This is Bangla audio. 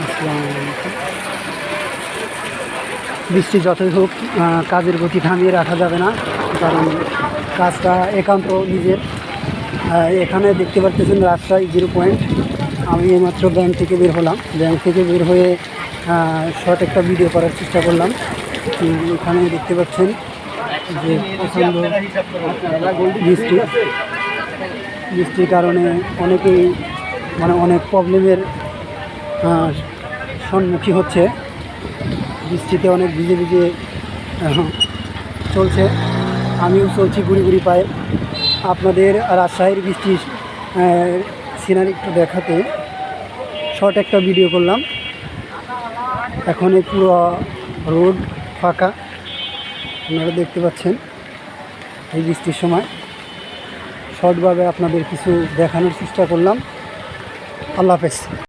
আসসালামু আলাইকুম। বৃষ্টি যতই হোক কাজের গতি থামিয়ে রাখা যাবে না, কারণ কাজটা একান্ত নিজের। এখানে দেখতে পাচ্ছেন রাজশাহী 0 পয়েন্ট। আমি এইমাত্র ব্যাংক থেকে বের হলাম। ব্যাংক থেকে বের হয়ে শর্ট একটা ভিডিও করার চেষ্টা করলাম। এখানে দেখতে পাচ্ছেন যে প্রচণ্ড বৃষ্টির কারণে অনেকেই অনেক প্রবলেমের সম্মুখীন হচ্ছে। বৃষ্টিতে অনেক ভিজে ভিজে চলছে। আমিও চলছি গুড়ি গুড়ি পায়ে। আপনাদের রাজশাহীর বৃষ্টির সিনারি একটু দেখাতে শর্ট একটা ভিডিও করলাম। এখন পুরো রোড ফাঁকা, আপনারা দেখতে পাচ্ছেন। এই বৃষ্টির সময় শর্টভাবে আপনাদের কিছু দেখানোর চেষ্টা করলাম। আল্লাহ হাফেজ।